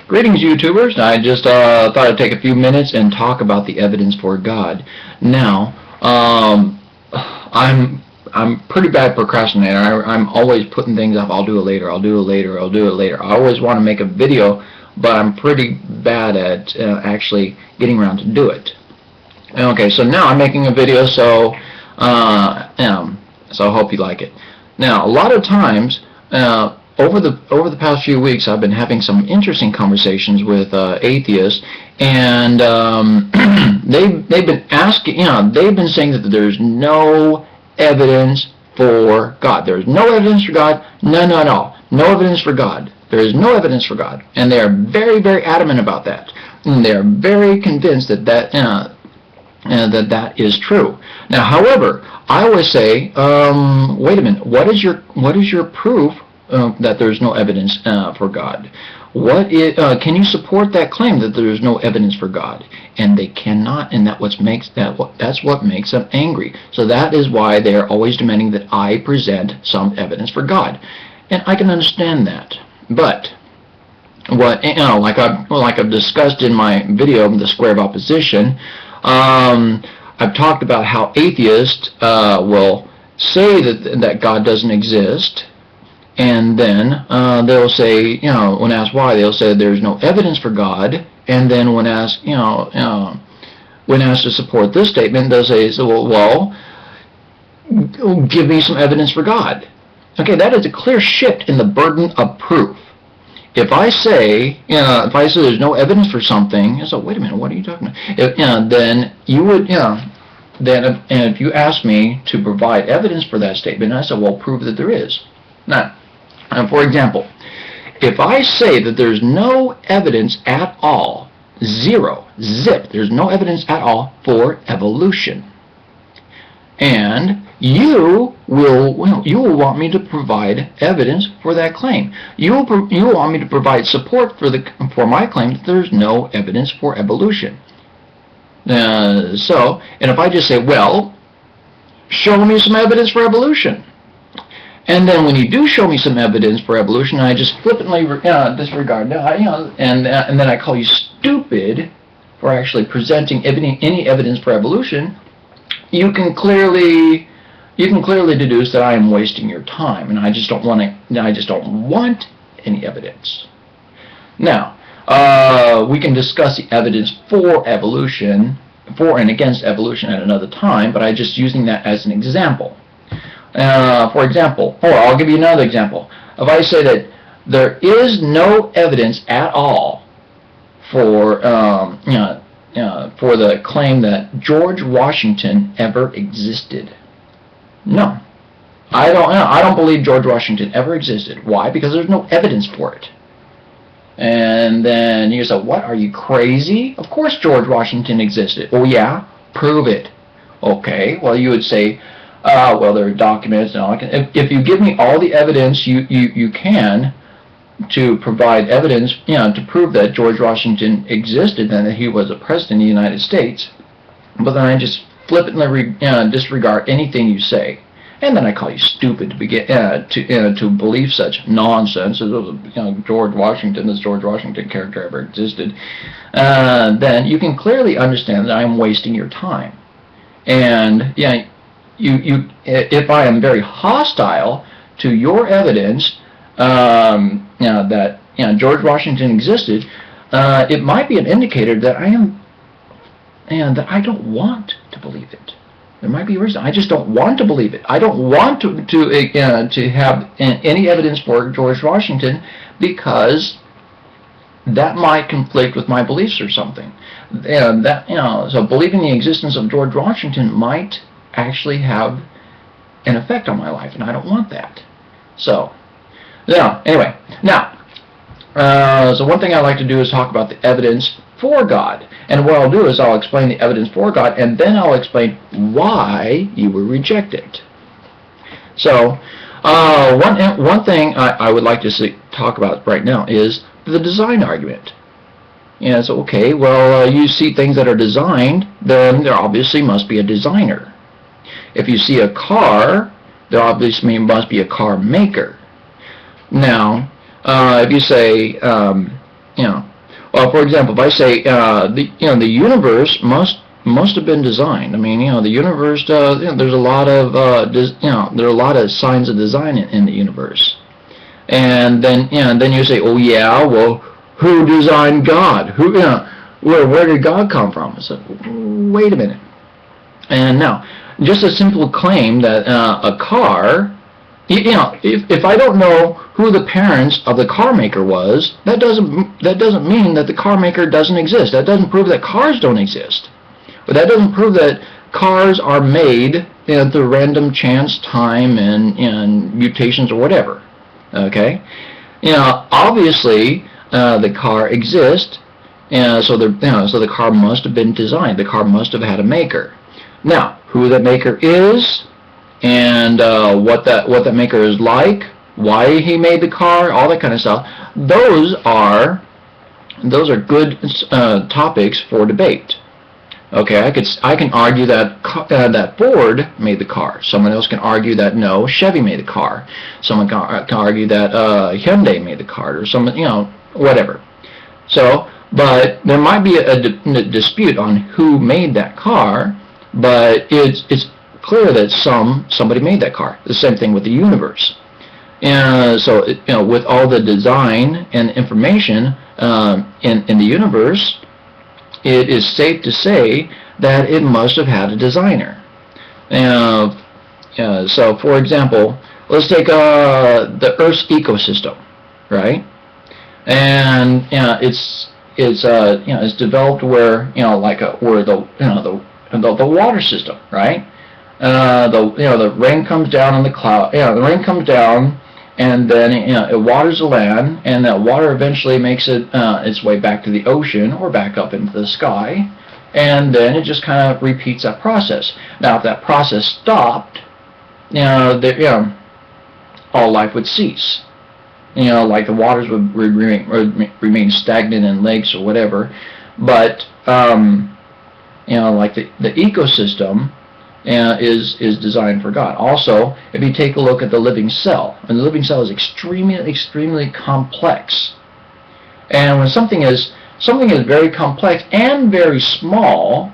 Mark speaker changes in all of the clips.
Speaker 1: Greetings, YouTubers. I just thought I'd take a few minutes and talk about the evidence for God. Now, I'm pretty bad procrastinator. I'm always putting things off. I'll do it later. I'll do it later. I'll do it later. I always want to make a video, but I'm pretty bad at actually getting around to do it. Okay, so now I'm making a video, so so I hope you like it. Now, a lot of times, over the past few weeks, I've been having some interesting conversations with atheists, and they've been asking, they've been saying that there's no evidence for God. There's no evidence for God. No evidence for God. There is no evidence for God, and they are very, very adamant about that. And they are very convinced that that is true. Now, however, I always say, wait a minute. What is your proof that there's no evidence for God? Can you support that claim that there is no evidence for God? And they cannot, and that's what makes them angry. So that is why they are always demanding that I present some evidence for God, and I can understand that. But like I've discussed in my video, The Square of Opposition, I've talked about how atheists will say that God doesn't exist. And then they'll say, when asked why, they'll say there's no evidence for God. And then when asked, when asked to support this statement, they'll say, well, give me some evidence for God. Okay, that is a clear shift in the burden of proof. If I say, there's no evidence for something, so wait a minute, what are you talking about? Then you would, then if you ask me to provide evidence for that statement, I said, well, prove that there is. Now, for example, if I say that there's no evidence at all, zip, there's no evidence at all for evolution, and you will want me to provide evidence for that claim. You will want me to provide support for my claim that there's no evidence for evolution. And if I just say, well, show me some evidence for evolution. And then when you do show me some evidence for evolution, I just flippantly disregard that, and then I call you stupid for actually presenting any evidence for evolution. You can clearly deduce that I am wasting your time, and I just don't want any evidence. Now, we can discuss the evidence for evolution, for and against evolution at another time, but I'm just using that as an example. For example, or I'll give you another example. If I say that there is no evidence at all for the claim that George Washington ever existed. No, I don't believe George Washington ever existed. Why? Because there's no evidence for it. And then you say, what? Are you crazy? Of course George Washington existed. Oh yeah? Prove it. Okay. Well, you would say, well, there are documents and all. If you give me all the evidence you can to provide evidence, to prove that George Washington existed and that he was a president of the United States, but then I just flippantly disregard anything you say, and then I call you stupid to believe such nonsense as George Washington, this George Washington character ever existed, then you can clearly understand that I'm wasting your time. And if I am very hostile to your evidence that George Washington existed, it might be an indicator that I don't want to believe it. There might be a reason. I just don't want to believe it. I don't want to have any evidence for George Washington because that might conflict with my beliefs or something. And so believing the existence of George Washington might actually have an effect on my life, and I don't want that. So, anyway, so one thing I like to do is talk about the evidence for God. And what I'll do is I'll explain the evidence for God, and then I'll explain why you will reject it. So, one thing I would like to talk about right now is the design argument. So, okay, well, you see things that are designed, then there obviously must be a designer. If you see a car, there obviously must be a car maker. Now, if you say, Well, for example, if I say the universe must have been designed. I mean, the universe. There's a lot of there are a lot of signs of design in the universe. And then you say, oh yeah, well, who designed God? Where did God come from? I said, wait a minute. And now, just a simple claim that a car, if I don't know who the parents of the car maker was, that doesn't mean that the car maker doesn't exist. That doesn't prove that cars don't exist. But that doesn't prove that cars are made through random chance, time, and mutations or whatever. Okay, obviously the car exists, so the car must have been designed. The car must have had a maker. Now, who that maker is, and what that maker is like, why he made the car, all that kind of stuff. Those are good topics for debate. Okay, I can argue that that Ford made the car. Someone else can argue that no, Chevy made the car. Someone can argue that Hyundai made the car, or whatever. So, but there might be a dispute on who made that car, but it's clear that somebody made that car. The same thing with the universe. And so, with all the design and information in the universe, it is safe to say that it must have had a designer. So, for example, let's take the Earth's ecosystem, right? And it's developed where where the water system, right? The rain comes down on the cloud. The rain comes down, and then it waters the land, and that water eventually makes its way back to the ocean or back up into the sky, and then it just kind of repeats that process. Now, if that process stopped, all life would cease. Like the waters would remain stagnant in lakes or whatever. But like the ecosystem is designed for God. Also, if you take a look at the living cell, and the living cell is extremely complex. And when something is very complex and very small,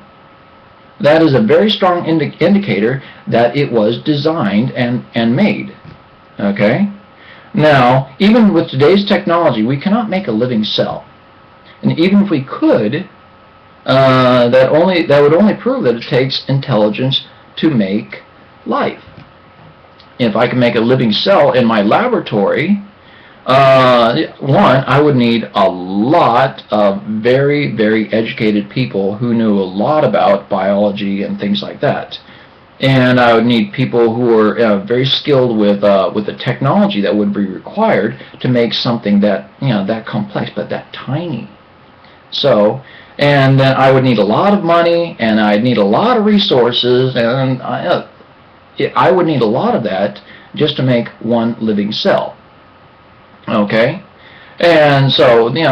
Speaker 1: that is a very strong indicator that it was designed and made. Okay? Now, even with today's technology, we cannot make a living cell. And even if we could, that would only prove that it takes intelligence to make life. If I can make a living cell in my laboratory, I would need a lot of very, very educated people who knew a lot about biology and things like that. And I would need people who are very skilled with the technology that would be required to make something that that complex but that tiny. So, and then I would need a lot of money, and I'd need a lot of resources, and I would need a lot of that just to make one living cell. Okay, and so the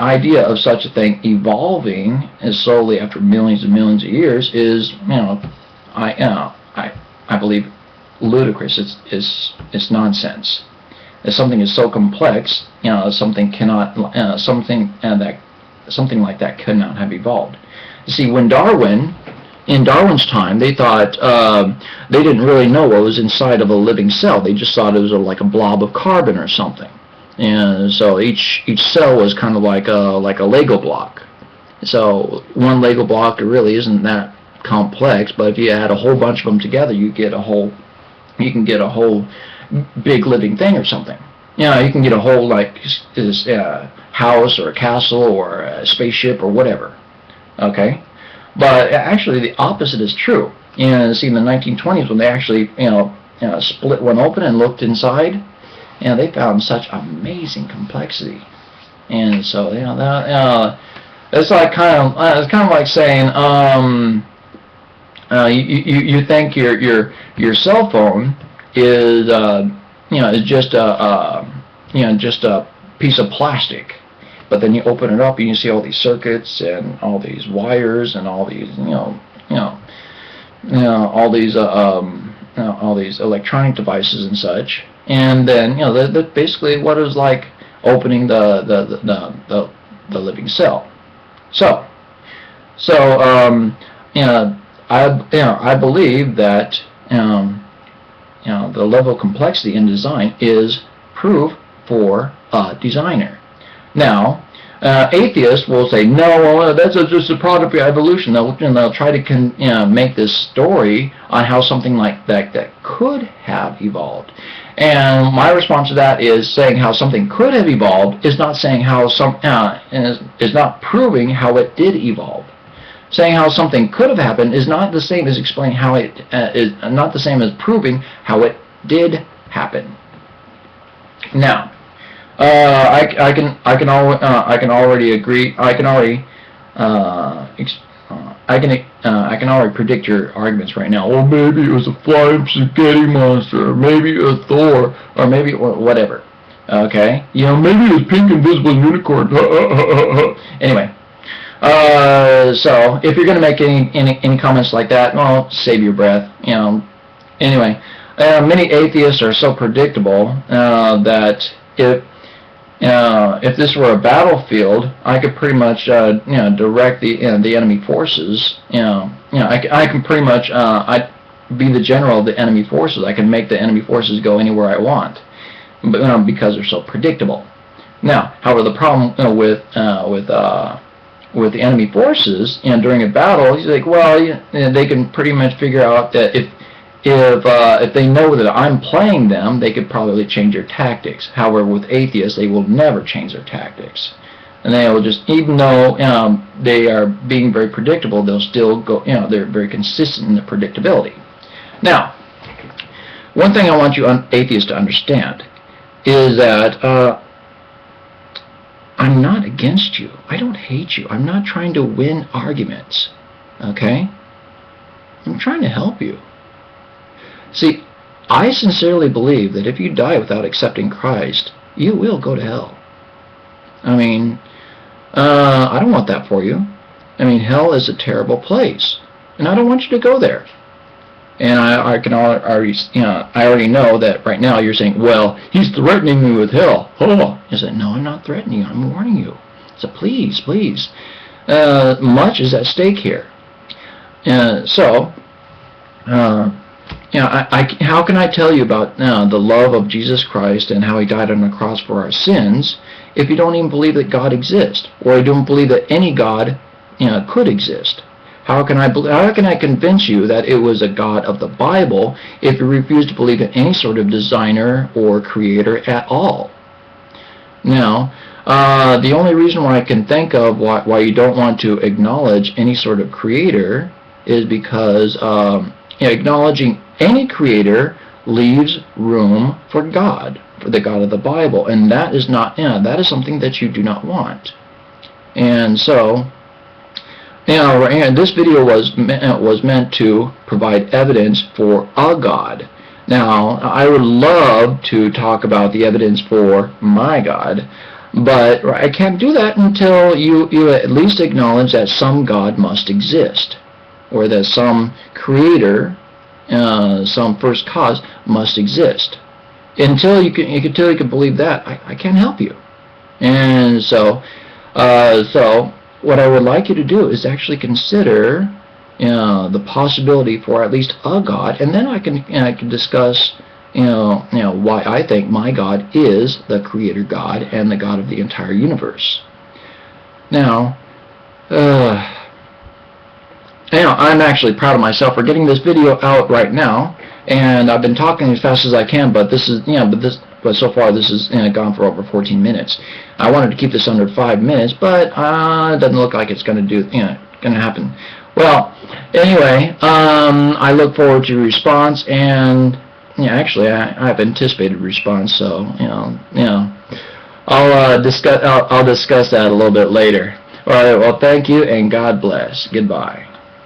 Speaker 1: idea of such a thing evolving is slowly after millions and millions of years is I believe ludicrous. It's nonsense. If something is so complex, something like that could not have evolved. You see, in Darwin's time, they thought they didn't really know what was inside of a living cell. They just thought it was like a blob of carbon or something. And so each cell was kind of like a Lego block. So one Lego block really isn't that complex, but if you add a whole bunch of them together, you can get a whole big living thing or something. You can get a whole this house or a castle or a spaceship or whatever. Okay, but actually the opposite is true. See, in the 1920s when they actually split one open and looked inside, they found such amazing complexity. And so it's kind of like saying you think your cell phone is is just a piece of plastic, but then you open it up and you see all these circuits and all these wires and all these all these electronic devices and such, and then that's basically what it was like opening the the living cell. I believe that the level of complexity in design is proof for a designer. Now, atheists will say, no, well, that's just a product of evolution. They'll try to make this story on how something like that could have evolved. And my response to that is saying how something could have evolved is not saying how is not proving how it did evolve. Saying how something could have happened is not the same as explaining how it is not the same as proving how it did happen. Now, I can already agree. I can already predict your arguments right now. Oh, maybe it was a flying spaghetti monster, or maybe it was Thor, or maybe whatever. Okay, maybe it was pink invisible unicorn. Anyway, so if you're going to make any comments like that, well, save your breath. Anyway, many atheists are so predictable that if this were a battlefield, I could pretty much direct the enemy forces. I can pretty much I'd be the general of the enemy forces. I can make the enemy forces go anywhere I want, but because they're so predictable. Now, however, the problem with the enemy forces, during a battle, he's like, well, they can pretty much figure out that if they know that I'm playing them, they could probably change their tactics. However, with atheists, they will never change their tactics, and they will just, even though they are being very predictable, they'll still go. They're very consistent in their predictability. Now, one thing I want you atheists to understand is that I'm not against you. I don't hate you. I'm not trying to win arguments. Okay? I'm trying to help you. See, I sincerely believe that if you die without accepting Christ, you will go to hell. I mean, I don't want that for you. I mean, hell is a terrible place, and I don't want you to go there. And I already know that right now you're saying, well, he's threatening me with hell. Oh, I said, no, I'm not threatening you. I'm warning you. So please, much is at stake here. How can I tell you about the love of Jesus Christ and how he died on the cross for our sins if you don't even believe that God exists, or you don't believe that any God could exist? How can I convince you that it was a God of the Bible if you refuse to believe in any sort of designer or creator at all? Now, the only reason why I can think of why you don't want to acknowledge any sort of creator is because acknowledging any creator leaves room for God, for the God of the Bible, and that is not that is something that you do not want. And so, and this video was meant to provide evidence for a God. Now, I would love to talk about the evidence for my God, but I can't do that until you at least acknowledge that some God must exist, or that some creator, some first cause must exist. Until you can believe that, I can't help you. And so what I would like you to do is actually consider the possibility for at least a God, and then I can discuss why I think my God is the creator God and the God of the entire universe. Now, I'm actually proud of myself for getting this video out right now, and I've been talking as fast as I can, but so far this has gone for over 14 minutes. I wanted to keep this under 5 minutes, but it doesn't look like it's going to happen. Well, anyway, I look forward to your response, and actually I have anticipated response, so I'll discuss that a little bit later. All right. Well, thank you, and God bless. Goodbye.